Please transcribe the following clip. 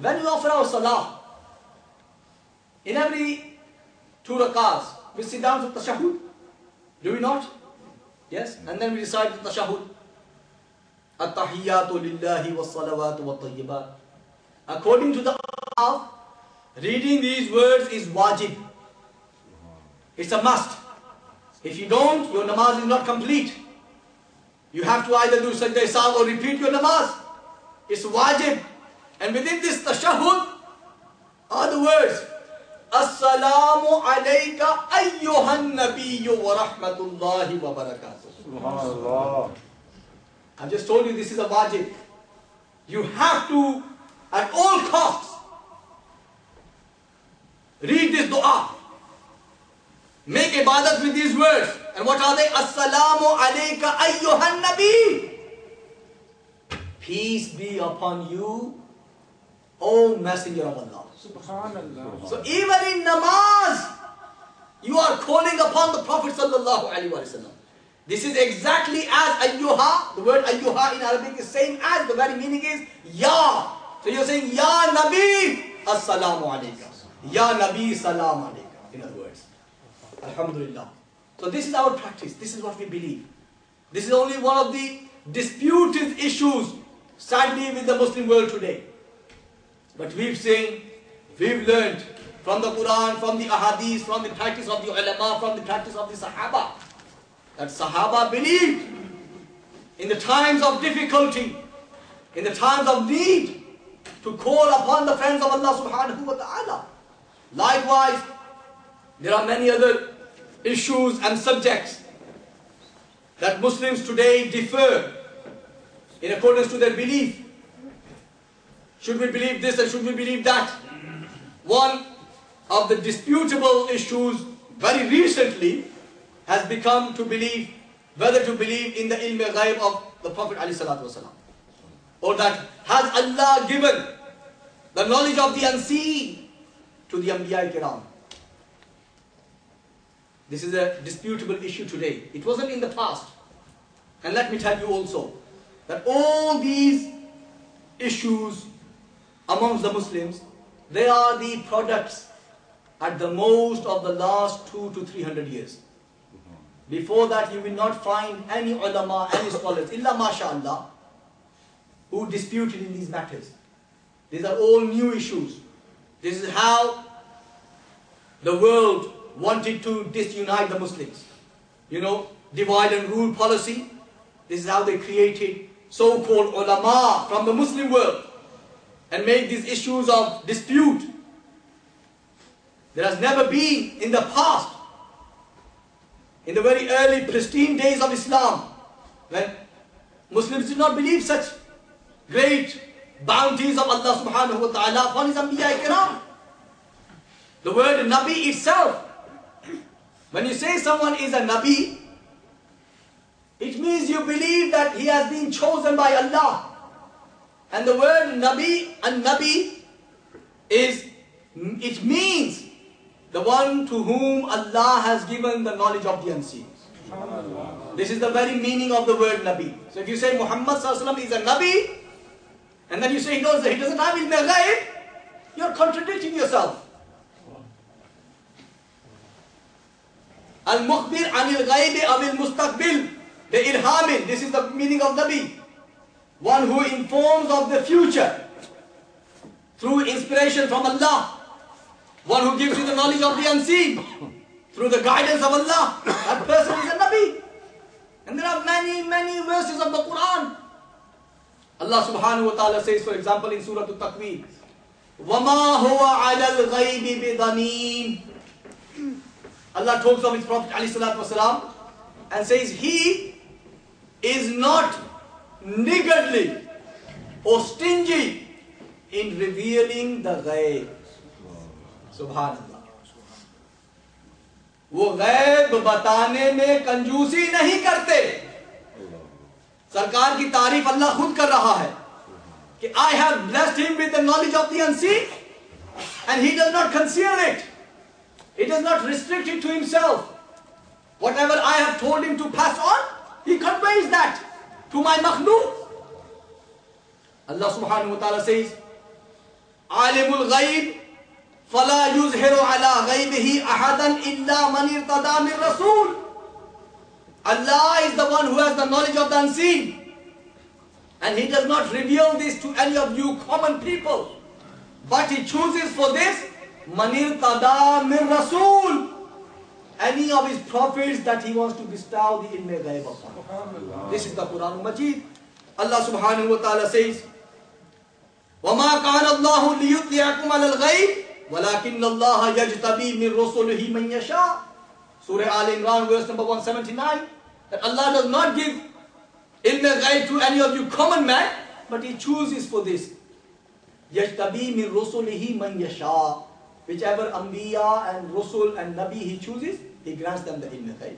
When we offer our salah, in every 2 rakahs, we sit down for tashahhud. Do we not? Yes? And then we recite the tashahhud. At-tahiyyatu lillahi was-salawatu wat-tayyibat. According to the Quran, reading these words is wajib. It's a must. If you don't, your namaz is not complete. You have to either do sajda sahw or repeat your namaz. It's wajib. And within this tashahhud are the words, Assalamu alayka ayyuhan nabiyyu wa rahmatullahi wa barakatuh. Subhanallah. I've just told you this is a wajib. You have to, at all costs, read this dua. Make ibadat with these words. And what are they? Assalamu alayka ayyuhan nabi. Peace be upon you, O Messenger of Allah. Subhanallah. So even in namaz, you are calling upon the Prophet sallallahu alaihi wasallam. This is exactly as ayyuha. The word ayyuha in Arabic is same as, the very meaning is ya. So you're saying ya nabi, assalamu alayka. Ya nabi, salam alayka. In other words. Alhamdulillah. So this is our practice. This is what we believe. This is only one of the disputed issues, sadly, with the Muslim world today. But we've seen, we've learned from the Quran, from the ahadith, from the practice of the ulama, from the practice of the Sahaba, that Sahaba believed in the times of difficulty, in the times of need, to call upon the friends of Allah subhanahu wa ta'ala. Likewise, there are many other issues and subjects that Muslims today differ in accordance to their belief. Should we believe this and should we believe that? One of the disputable issues very recently has become to believe, whether to believe in the ilm ghaib of the Prophet ﷺ, or that has Allah given the knowledge of the unseen to the Anbiya Kiram. This is a disputable issue today. It wasn't in the past. And let me tell you also that all these issues amongst the Muslims, they are the products at the most of the last 200 to 300 years. Before that, you will not find any ulama, any scholars, illa masha'Allah, who disputed in these matters. These are all new issues. This is how the world wanted to disunite the Muslims. You know, divide and rule policy. This is how they created so-called ulama from the Muslim world and made these issues of dispute. There has never been in the past, in the very early pristine days of Islam, when Muslims did not believe such great bounties of Allah subhanahu wa ta'ala upon His Anbiya Kiram. The word Nabi itself, when you say someone is a Nabi, it means you believe that he has been chosen by Allah. And the word Nabi, and Nabi, it means the one to whom Allah has given the knowledge of the unseen. This is the very meaning of the word Nabi. So if you say Muhammad Sallallahu Alaihi Wasallam is a Nabi, and then you say he doesn't have ilm ghaib, you are contradicting yourself. Al-Mukhbir anil ghaibi awil mustaqbil. The ilhamin, this is the meaning of Nabi. One who informs of the future through inspiration from Allah. One who gives you the knowledge of the unseen through the guidance of Allah. That person is a Nabi. And there are many, many verses of the Quran. Allah subhanahu wa ta'ala says, for example, in Surah At-Takwir, وَمَا هُوَ عَلَى الْغَيْبِ بِضَنِينَ. Allah talks of His Prophet ﷺ and says, he is not niggardly or stingy in revealing the ghaib. Subhanallah. वो गैब बताने में कंजूसी नहीं करते. सरकार की तारीफ अल्लाह खुद कर रहा है कि I have blessed him with the knowledge of the unseen and he does not conceal it. He does not restrict it to himself. Whatever I have told him to pass on, he conveys that to my makhluk. Allah subhanahu wa ta'ala says, Alimul Ghaib, فَلَا يُظْهِرُ عَلَىٰ غَيْبِهِ أَحَدًا إِلَّا مَنِ ارْتَضَىٰ مِن رَسُولٍ. Allah is the one who has the knowledge of the unseen. And He does not reveal this to any of you common people. But He chooses for this, مَنِ ارْتَضَىٰ مِن رَسُولٍ. Any of His prophets that He wants to bestow the ilm ghaib upon. This is the Quran Majid. Allah subhanahu wa ta'ala says, وَمَا كَانَ اللَّهُ لِيُطْلِعَكُمْ عَلَى الْغَيْبِ وَلَكِنَّ اللَّهَ يَجْتَبِي مِن رُسُلِهِ مَن يَشَاءُ. Surah Al-Imran verse number 179. That Allah does not give ilm ghaib to any of you common man, but He chooses for this. يَجْتَبِي مِن رُسُلِهِ مَن يَشَاءُ. Whichever Anbiya and Rusul and Nabi He chooses, He grants them the ilm ghaib.